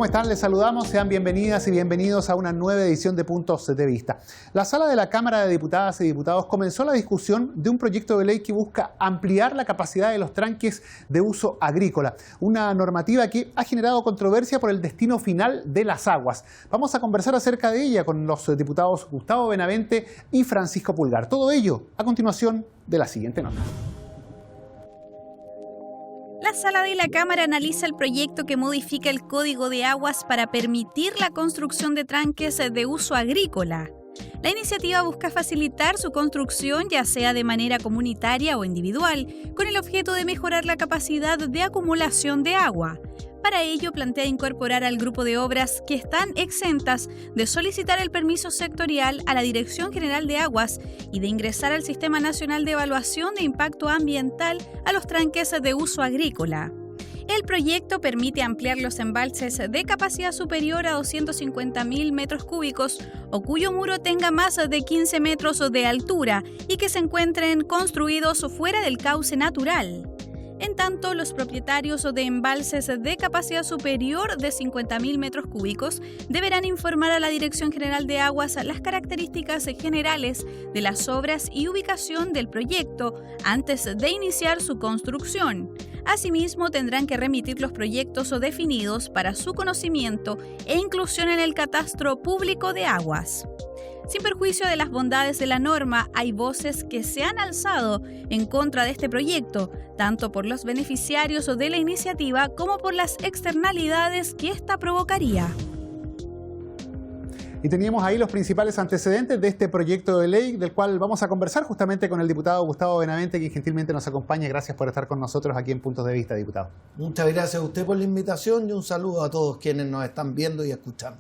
¿Cómo están? Les saludamos, sean bienvenidas y bienvenidos a una nueva edición de Puntos de Vista. La sala de la Cámara de Diputadas y Diputados comenzó la discusión de un proyecto de ley que busca ampliar la capacidad de los tranques de uso agrícola, una normativa que ha generado controversia por el destino final de las aguas. Vamos a conversar acerca de ella con los diputados Gustavo Benavente y Francisco Pulgar. Todo ello a continuación de la siguiente nota. La Sala de la Cámara analiza el proyecto que modifica el Código de Aguas para permitir la construcción de tranques de uso agrícola. La iniciativa busca facilitar su construcción, ya sea de manera comunitaria o individual, con el objeto de mejorar la capacidad de acumulación de agua. Para ello, plantea incorporar al grupo de obras que están exentas de solicitar el permiso sectorial a la Dirección General de Aguas y de ingresar al Sistema Nacional de Evaluación de Impacto Ambiental a los tranques de uso agrícola. El proyecto permite ampliar los embalses de capacidad superior a 250.000 metros cúbicos o cuyo muro tenga más de 15 metros de altura y que se encuentren construidos fuera del cauce natural. En tanto, los propietarios de embalses de capacidad superior de 50.000 metros cúbicos deberán informar a la Dirección General de Aguas las características generales de las obras y ubicación del proyecto antes de iniciar su construcción. Asimismo, tendrán que remitir los proyectos definidos para su conocimiento e inclusión en el Catastro Público de Aguas. Sin perjuicio de las bondades de la norma, hay voces que se han alzado en contra de este proyecto, tanto por los beneficiarios de la iniciativa como por las externalidades que ésta provocaría. Y teníamos ahí los principales antecedentes de este proyecto de ley, del cual vamos a conversar justamente con el diputado Gustavo Benavente, quien gentilmente nos acompaña. Gracias por estar con nosotros aquí en Puntos de Vista, diputado. Muchas gracias a usted por la invitación y un saludo a todos quienes nos están viendo y escuchando.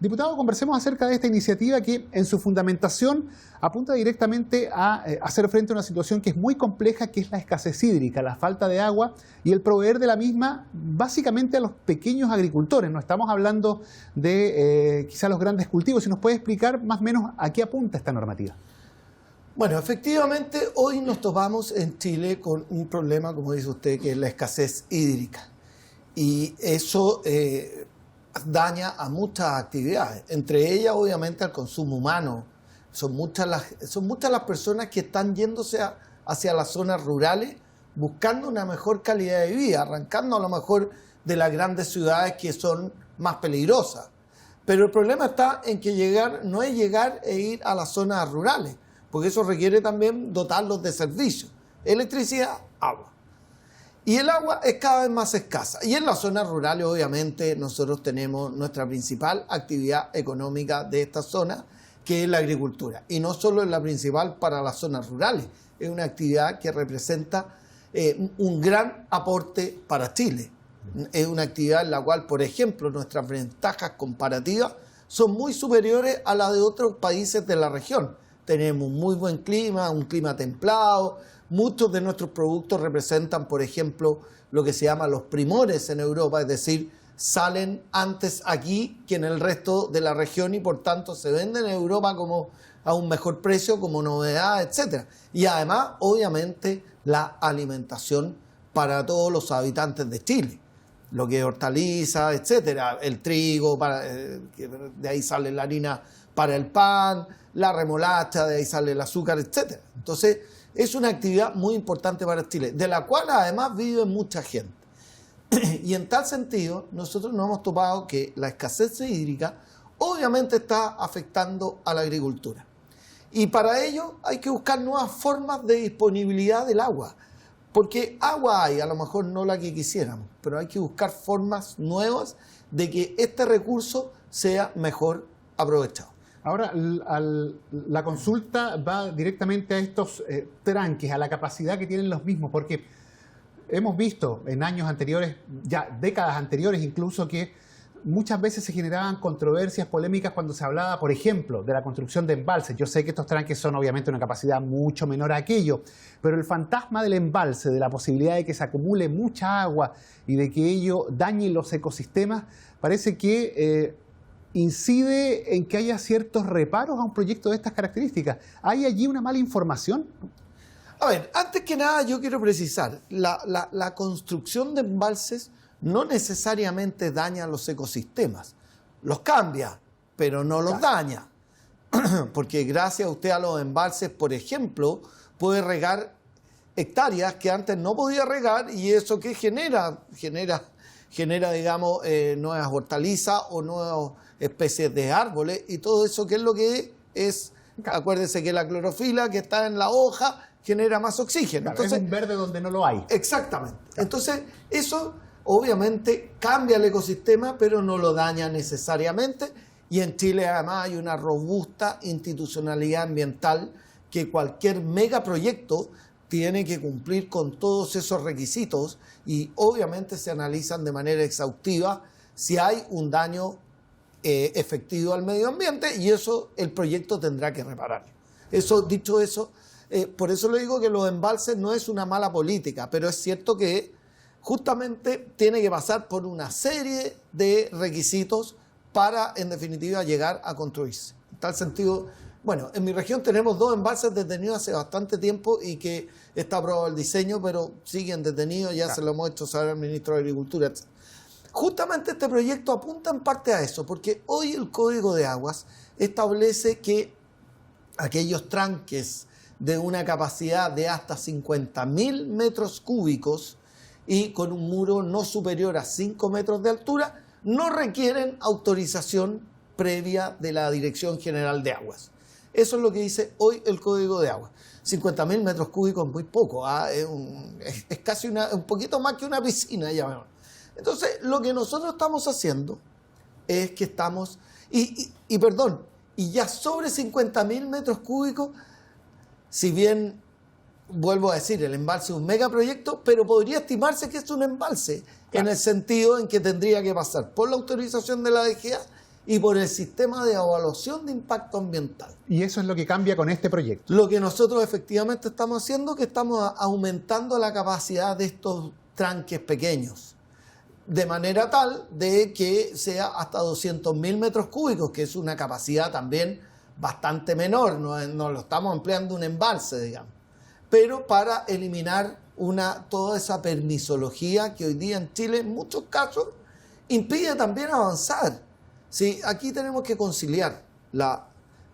Diputado, conversemos acerca de esta iniciativa que en su fundamentación apunta directamente a hacer frente a una situación que es muy compleja, que es la escasez hídrica, la falta de agua y el proveer de la misma básicamente a los pequeños agricultores. No estamos hablando de quizá los grandes cultivos. Si nos puede explicar más o menos a qué apunta esta normativa. Bueno, efectivamente hoy nos topamos en Chile con un problema, como dice usted, que es la escasez hídrica. Y eso daña a muchas actividades, entre ellas obviamente al consumo humano. Son muchas las personas que están yéndose hacia las zonas rurales buscando una mejor calidad de vida, arrancando a lo mejor de las grandes ciudades que son más peligrosas. Pero el problema está en que no es llegar e ir a las zonas rurales, porque eso requiere también dotarlos de servicios, electricidad, agua. Y el agua es cada vez más escasa. Y en las zonas rurales, obviamente, nosotros tenemos nuestra principal actividad económica de esta zona, que es la agricultura. Y no solo es la principal para las zonas rurales, es una actividad que representa un gran aporte para Chile. Es una actividad en la cual, por ejemplo, nuestras ventajas comparativas son muy superiores a las de otros países de la región. Tenemos muy buen clima, un clima templado. Muchos de nuestros productos representan, por ejemplo, lo que se llama los primores en Europa, es decir, salen antes aquí que en el resto de la región y por tanto se venden en Europa como a un mejor precio, como novedad, etc. Y además, obviamente, la alimentación para todos los habitantes de Chile, lo que es hortalizas, etcétera, el trigo, de ahí sale la harina para el pan, la remolacha, de ahí sale el azúcar, etcétera. Entonces, es una actividad muy importante para Chile, de la cual además vive mucha gente. Y en tal sentido, nosotros nos hemos topado que la escasez hídrica obviamente está afectando a la agricultura. Y para ello hay que buscar nuevas formas de disponibilidad del agua. Porque agua hay, a lo mejor no la que quisiéramos, pero hay que buscar formas nuevas de que este recurso sea mejor aprovechado. Ahora, la consulta va directamente a estos tranques, a la capacidad que tienen los mismos, porque hemos visto en años anteriores, ya décadas anteriores incluso, que muchas veces se generaban controversias, polémicas cuando se hablaba, por ejemplo, de la construcción de embalses. Yo sé que estos tranques son obviamente una capacidad mucho menor a aquello, pero el fantasma del embalse, de la posibilidad de que se acumule mucha agua y de que ello dañe los ecosistemas, parece que incide en que haya ciertos reparos a un proyecto de estas características. ¿Hay allí una mala información? A ver, antes que nada yo quiero precisar, la construcción de embalses no necesariamente daña los ecosistemas. Los cambia, pero no los daña. Porque gracias a usted a los embalses, por ejemplo, puede regar hectáreas que antes no podía regar, y eso que genera, digamos, nuevas hortalizas o nuevas especies de árboles, y todo eso que es lo que es. Acuérdese que la clorofila que está en la hoja genera más oxígeno. Claro, entonces, es un verde donde no lo hay. Exactamente. Entonces, eso obviamente cambia el ecosistema, pero no lo daña necesariamente. Y en Chile además hay una robusta institucionalidad ambiental que cualquier megaproyecto tiene que cumplir con todos esos requisitos, y obviamente se analizan de manera exhaustiva si hay un daño efectivo al medio ambiente, y eso el proyecto tendrá que reparar. Dicho eso, por eso le digo que los embalses no es una mala política, pero es cierto que justamente tiene que pasar por una serie de requisitos para, en definitiva, llegar a construirse. En tal sentido, bueno, en mi región tenemos 2 embalses detenidos hace bastante tiempo y que está aprobado el diseño, pero siguen detenidos, ya se lo hemos hecho saber al ministro de Agricultura, etc. Justamente este proyecto apunta en parte a eso, porque hoy el Código de Aguas establece que aquellos tranques de una capacidad de hasta 50.000 metros cúbicos y con un muro no superior a 5 metros de altura no requieren autorización previa de la Dirección General de Aguas. Eso es lo que dice hoy el Código de Aguas. 50.000 metros cúbicos es muy poco, es casi un poquito más que una piscina, ya vemos. Entonces, lo que nosotros estamos haciendo es que estamos, y ya sobre 50.000 metros cúbicos, si bien, vuelvo a decir, el embalse es un megaproyecto, pero podría estimarse que es un embalse, en el sentido en que tendría que pasar por la autorización de la DGA y por el sistema de evaluación de impacto ambiental. Y eso es lo que cambia con este proyecto. Lo que nosotros efectivamente estamos haciendo es que estamos aumentando la capacidad de estos tranques pequeños, de manera tal de que sea hasta 200.000 metros cúbicos, que es una capacidad también bastante menor, no lo estamos ampliando un embalse, digamos, pero para eliminar toda esa permisología que hoy día en Chile en muchos casos impide también avanzar. Sí, aquí tenemos que conciliar la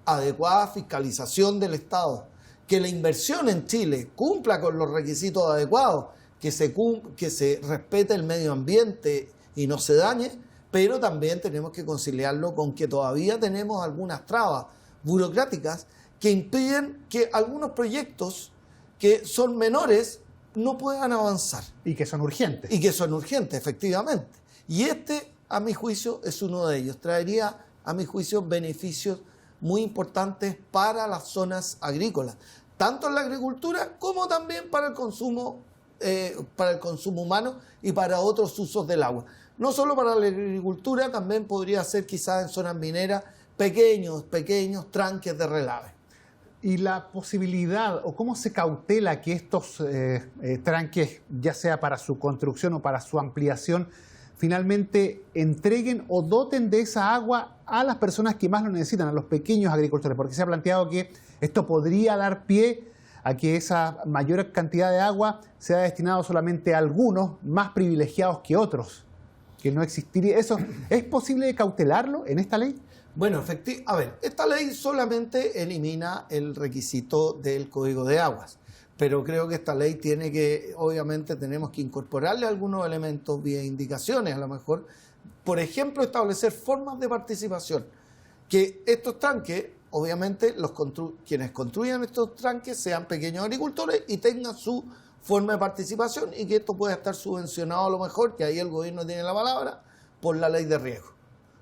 adecuada fiscalización del Estado, que la inversión en Chile cumpla con los requisitos adecuados, que se respete el medio ambiente y no se dañe, pero también tenemos que conciliarlo con que todavía tenemos algunas trabas burocráticas que impiden que algunos proyectos que son menores no puedan avanzar. Y que son urgentes. Y que son urgentes, efectivamente. Y a mi juicio, es uno de ellos. Traería, a mi juicio, beneficios muy importantes para las zonas agrícolas, tanto en la agricultura como también para el consumo humano y para otros usos del agua. No solo para la agricultura, también podría ser quizás en zonas mineras pequeños tranques de relave. Y la posibilidad, o cómo se cautela que estos tranques, ya sea para su construcción o para su ampliación, finalmente entreguen o doten de esa agua a las personas que más lo necesitan, a los pequeños agricultores, porque se ha planteado que esto podría dar pie a que esa mayor cantidad de agua sea destinada solamente a algunos más privilegiados que otros, que no existiría. ¿Eso es posible cautelarlo en esta ley? Bueno, esta ley solamente elimina el requisito del Código de Aguas, pero creo que esta ley obviamente tenemos que incorporarle algunos elementos vía indicaciones, a lo mejor, por ejemplo, establecer formas de participación, que estos tranques, obviamente, quienes construyan estos tranques sean pequeños agricultores y tengan su forma de participación, y que esto pueda estar subvencionado a lo mejor, que ahí el gobierno tiene la palabra, por la ley de riego.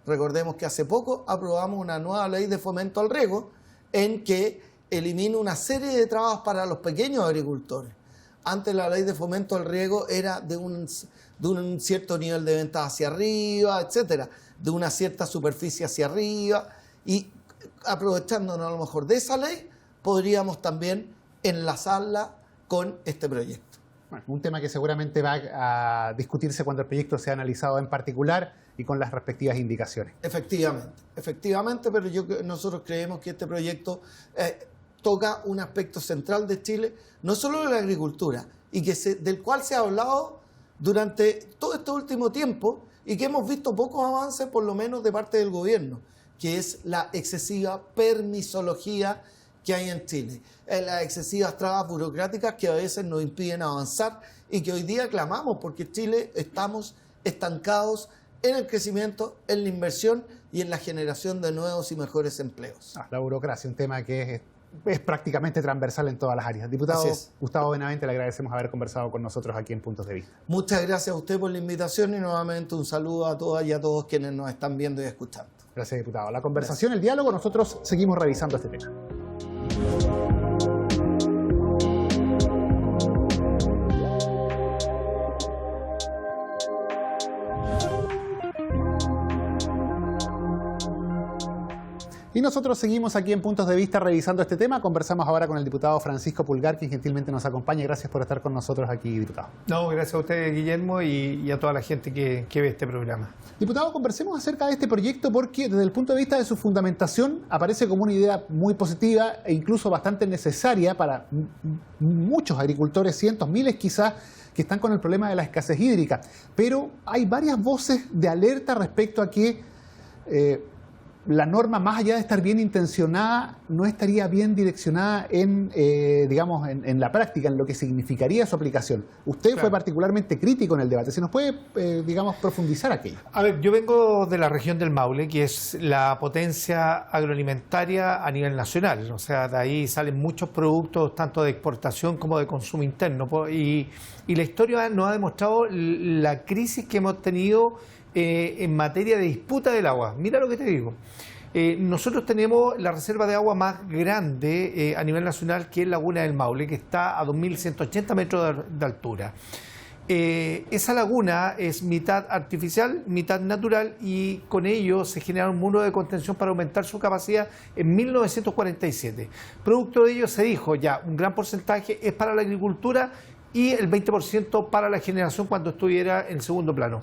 Recordemos que hace poco aprobamos una nueva ley de fomento al riego en que elimina una serie de trabas para los pequeños agricultores. Antes la ley de fomento al riego era de un cierto nivel de ventas hacia arriba, etcétera, de una cierta superficie hacia arriba, y aprovechándonos a lo mejor de esa ley, podríamos también enlazarla con este proyecto. Bueno, un tema que seguramente va a discutirse cuando el proyecto sea analizado en particular y con las respectivas indicaciones. Efectivamente, pero nosotros creemos que este proyecto toca un aspecto central de Chile, no solo de la agricultura, y del cual se ha hablado durante todo este último tiempo y que hemos visto pocos avances, por lo menos de parte del gobierno, que es la excesiva permisología que hay en Chile, las excesivas trabas burocráticas que a veces nos impiden avanzar y que hoy día clamamos porque en Chile estamos estancados en el crecimiento, en la inversión y en la generación de nuevos y mejores empleos. La burocracia, un tema que es prácticamente transversal en todas las áreas. Diputado Gustavo Benavente, le agradecemos haber conversado con nosotros aquí en Puntos de Vista. Muchas gracias a usted por la invitación y nuevamente un saludo a todas y a todos quienes nos están viendo y escuchando. Gracias, diputado. La conversación, el diálogo, nosotros seguimos revisando este tema. Y nosotros seguimos aquí en Puntos de Vista revisando este tema. Conversamos ahora con el diputado Francisco Pulgar, quien gentilmente nos acompaña. Gracias por estar con nosotros aquí, diputado. No, gracias a usted, Guillermo, y a toda la gente que ve este programa. Diputado, conversemos acerca de este proyecto porque desde el punto de vista de su fundamentación aparece como una idea muy positiva e incluso bastante necesaria para muchos agricultores, cientos, miles quizás, que están con el problema de la escasez hídrica. Pero hay varias voces de alerta respecto a que la norma, más allá de estar bien intencionada, no estaría bien direccionada en la práctica, en lo que significaría su aplicación. Usted fue particularmente crítico en el debate. ¿Se nos puede, profundizar aquello? A ver, yo vengo de la región del Maule, que es la potencia agroalimentaria a nivel nacional. O sea, de ahí salen muchos productos, tanto de exportación como de consumo interno. Y la historia nos ha demostrado la crisis que hemos tenido en materia de disputa del agua. Mira lo que te digo. Nosotros tenemos la reserva de agua más grande a nivel nacional, que es Laguna del Maule, que está a 2.180 metros de altura. Esa laguna es mitad artificial, mitad natural, y con ello se genera un muro de contención para aumentar su capacidad en 1947. Producto de ello se dijo ya, un gran porcentaje es para la agricultura y el 20% para la generación cuando estuviera en segundo plano.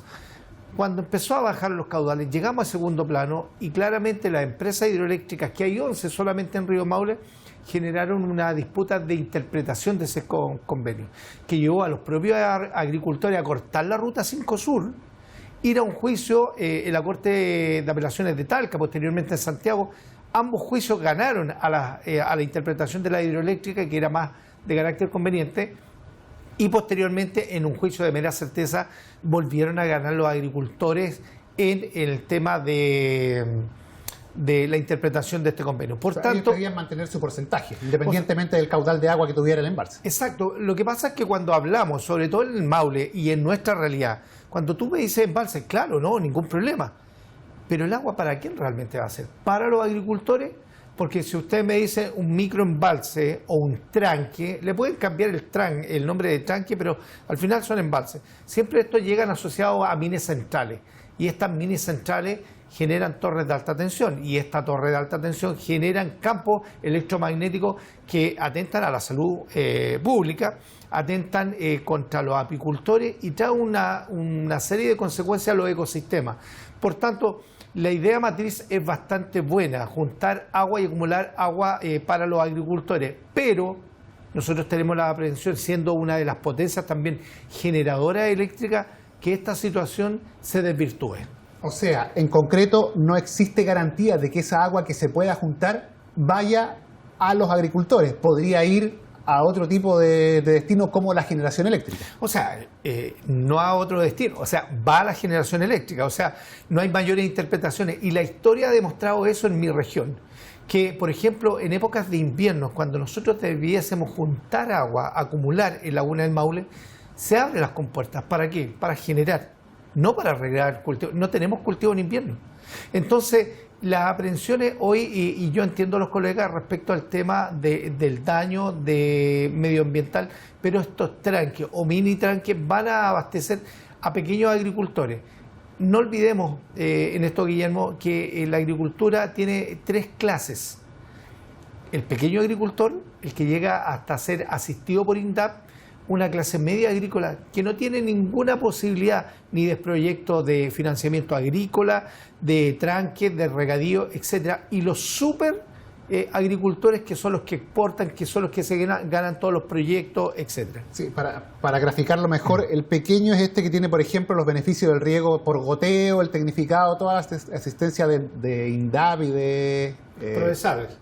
Cuando empezó a bajar los caudales, llegamos a segundo plano y claramente las empresas hidroeléctricas, que hay 11 solamente en Río Maule, generaron una disputa de interpretación de ese convenio, que llevó a los propios agricultores a cortar la ruta 5 Sur, ir a un juicio en la Corte de Apelaciones de Talca, posteriormente en Santiago. Ambos juicios ganaron a la interpretación de la hidroeléctrica, que era más de carácter conveniente, y posteriormente en un juicio de mera certeza volvieron a ganar los agricultores en el tema de la interpretación de este convenio. Por tanto, ellos querían mantener su porcentaje, independientemente del caudal de agua que tuviera el embalse. Exacto. Lo que pasa es que cuando hablamos, sobre todo en el Maule y en nuestra realidad, cuando tú me dices embalse, claro, no, ningún problema. Pero el agua, ¿para quién realmente va a ser? ¿Para los agricultores? Porque si usted me dice un microembalse o un tranque, le pueden cambiar el nombre de tranque, pero al final son embalses. Siempre estos llegan asociados a minas centrales, y estas minas centrales generan torres de alta tensión, y esta torre de alta tensión generan campos electromagnéticos que atentan a la salud pública, atentan contra los apicultores y traen una serie de consecuencias a los ecosistemas. Por tanto, la idea matriz es bastante buena, juntar agua y acumular agua para los agricultores, pero nosotros tenemos la aprehensión, siendo una de las potencias también generadoras eléctricas, que esta situación se desvirtúe. O sea, en concreto, no existe garantía de que esa agua que se pueda juntar vaya a los agricultores. Podría ir a otro tipo de destino como la generación eléctrica. O sea, no a otro destino, o sea, va a la generación eléctrica, o sea, no hay mayores interpretaciones. Y la historia ha demostrado eso en mi región, que por ejemplo en épocas de invierno, cuando nosotros debiésemos juntar agua, acumular en Laguna del Maule, se abren las compuertas. ¿Para qué? Para generar, no para regar cultivo. No tenemos cultivo en invierno. Entonces, las aprehensiones hoy, y yo entiendo a los colegas respecto al tema del daño medioambiental, pero estos tranques o mini tranques van a abastecer a pequeños agricultores. No olvidemos en esto, Guillermo, que la agricultura tiene 3 clases. El pequeño agricultor, el que llega hasta ser asistido por INDAP, una clase media agrícola que no tiene ninguna posibilidad ni de proyectos de financiamiento agrícola, de tranques, de regadío, etcétera, y los super agricultores que son los que exportan, que son los que se ganan todos los proyectos, etcétera. Sí, para graficarlo mejor, el pequeño es este que tiene, por ejemplo, los beneficios del riego por goteo, el tecnificado, toda la asistencia de INDAP y de...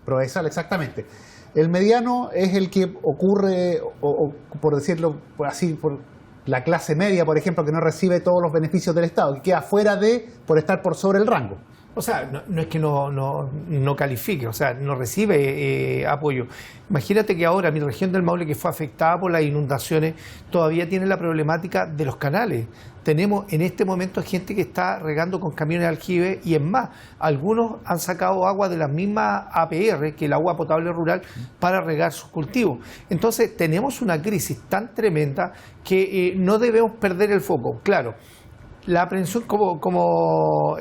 Prodesal, exactamente. El mediano es el que ocurre, o por decirlo así, por la clase media, por ejemplo, que no recibe todos los beneficios del Estado, que queda fuera por estar por sobre el rango. O sea, no es que no califique, o sea, no recibe apoyo. Imagínate que ahora mi región del Maule, que fue afectada por las inundaciones, todavía tiene la problemática de los canales. Tenemos en este momento gente que está regando con camiones de aljibe y es más, algunos han sacado agua de la misma APR, que el agua potable rural, para regar sus cultivos. Entonces tenemos una crisis tan tremenda que no debemos perder el foco. Claro, la aprehensión, como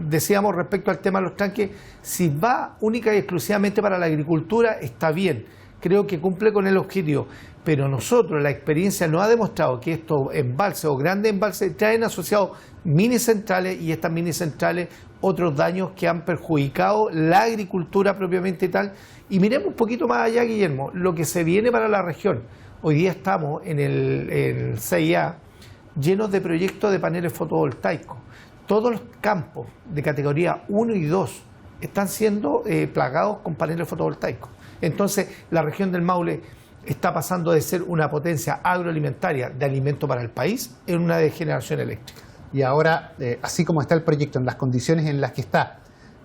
decíamos respecto al tema de los tranques, si va única y exclusivamente para la agricultura, está bien, creo que cumple con el objetivo, pero nosotros, la experiencia nos ha demostrado que estos embalses o grandes embalses traen asociados mini centrales, y estas mini centrales otros daños que han perjudicado la agricultura propiamente tal. Y miremos un poquito más allá, Guillermo, lo que se viene para la región. Hoy día estamos en el CIA, llenos de proyectos de paneles fotovoltaicos. Todos los campos de categoría 1 y 2 están siendo plagados con paneles fotovoltaicos. Entonces, la región del Maule está pasando de ser una potencia agroalimentaria de alimento para el país en una de generación eléctrica. Y ahora, así como está el proyecto, en las condiciones en las que está,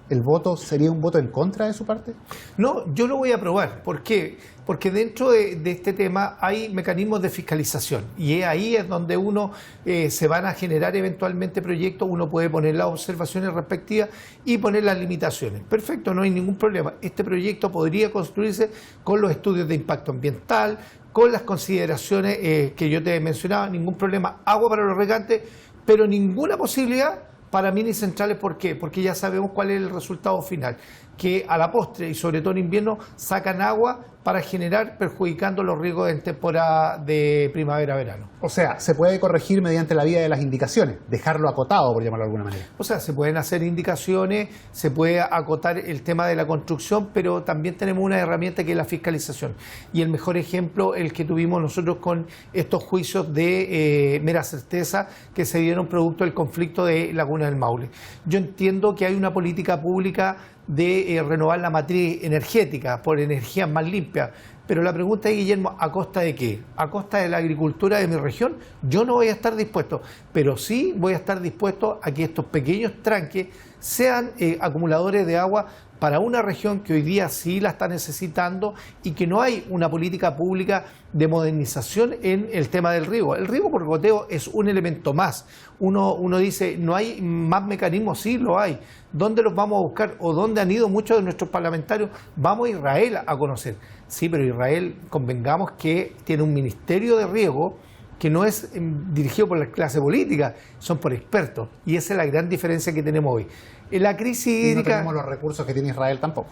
¿el voto sería un voto en contra de su parte? No, yo lo voy a aprobar. ¿Por qué? Porque dentro de este tema hay mecanismos de fiscalización y ahí es donde uno se van a generar eventualmente proyectos, uno puede poner las observaciones respectivas y poner las limitaciones. Perfecto, no hay ningún problema. Este proyecto podría construirse con los estudios de impacto ambiental, con las consideraciones que yo te mencionaba, ningún problema. Agua para los regantes, pero ninguna posibilidad para mini centrales. ¿Por qué? Porque ya sabemos cuál es el resultado final, que a la postre y sobre todo en invierno sacan agua para generar, perjudicando los riegos en temporada de primavera-verano. O sea, se puede corregir mediante la vía de las indicaciones, dejarlo acotado, por llamarlo de alguna manera. O sea, se pueden hacer indicaciones, se puede acotar el tema de la construcción, pero también tenemos una herramienta que es la fiscalización. Y el mejor ejemplo, el que tuvimos nosotros con estos juicios de mera certeza que se dieron producto del conflicto de Laguna del Maule. Yo entiendo que hay una política pública de renovar la matriz energética por energías más limpias, pero la pregunta es, Guillermo, ¿a costa de qué? ¿A costa de la agricultura de mi región? Yo no voy a estar dispuesto, pero sí voy a estar dispuesto a que estos pequeños tranques sean acumuladores de agua para una región que hoy día sí la está necesitando y que no hay una política pública de modernización en el tema del riego. El riego por goteo es un elemento más. Uno dice, ¿no hay más mecanismos? Sí, lo hay. ¿Dónde los vamos a buscar? ¿O dónde han ido muchos de nuestros parlamentarios? Vamos a Israel a conocer. Sí, pero Israel, convengamos que tiene un ministerio de riego que no es dirigido por la clase política, son por expertos. Y esa es la gran diferencia que tenemos hoy. En la crisis hídrica... Y no tenemos los recursos que tiene Israel tampoco.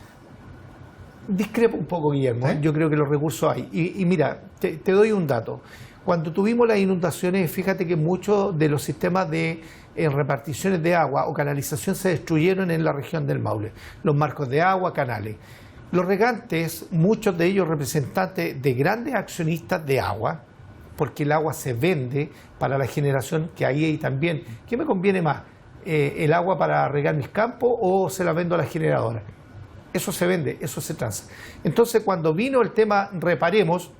Discrepo un poco, Guillermo. Yo creo que los recursos hay. Y mira, te doy un dato. Cuando tuvimos las inundaciones, fíjate que muchos de los sistemas de reparticiones de agua o canalización se destruyeron en la región del Maule. Los marcos de agua, canales. Los regantes, muchos de ellos representantes de grandes accionistas de agua, porque el agua se vende para la generación, que ahí hay también. ¿Qué me conviene más? ¿El agua para regar mis campos o se la vendo a la generadora? Eso se vende, eso se transa. Entonces, cuando vino el tema Reparemos,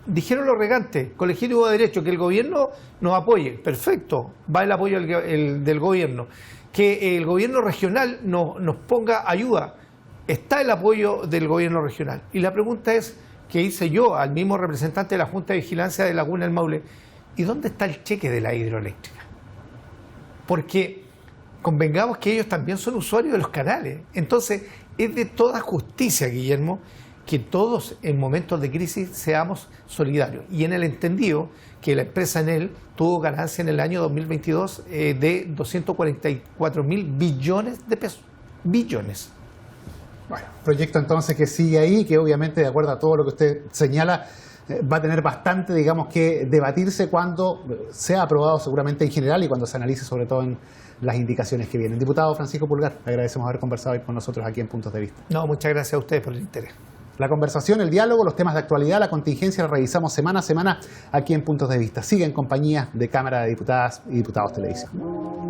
dijeron los regantes, con legítimo derecho, que el gobierno nos apoye. Perfecto, va el apoyo del gobierno. Que el gobierno regional nos ponga ayuda. Está el apoyo del gobierno regional. Y la pregunta es, que hice yo al mismo representante de la Junta de Vigilancia de Laguna del Maule, ¿y dónde está el cheque de la hidroeléctrica? Porque convengamos que ellos también son usuarios de los canales. Entonces, es de toda justicia, Guillermo, que todos en momentos de crisis seamos solidarios. Y en el entendido que la empresa Enel tuvo ganancia en el año 2022 de 244.000 billones de pesos. Billones. Bueno, proyecto entonces que sigue ahí, que obviamente, de acuerdo a todo lo que usted señala, va a tener bastante, digamos, que debatirse cuando sea aprobado seguramente en general y cuando se analice sobre todo en las indicaciones que vienen. Diputado Francisco Pulgar, le agradecemos haber conversado hoy con nosotros aquí en Puntos de Vista. No, muchas gracias a ustedes por el interés. La conversación, el diálogo, los temas de actualidad, la contingencia, la revisamos semana a semana aquí en Puntos de Vista. Sigue en compañía de Cámara de Diputadas y Diputados Televisión.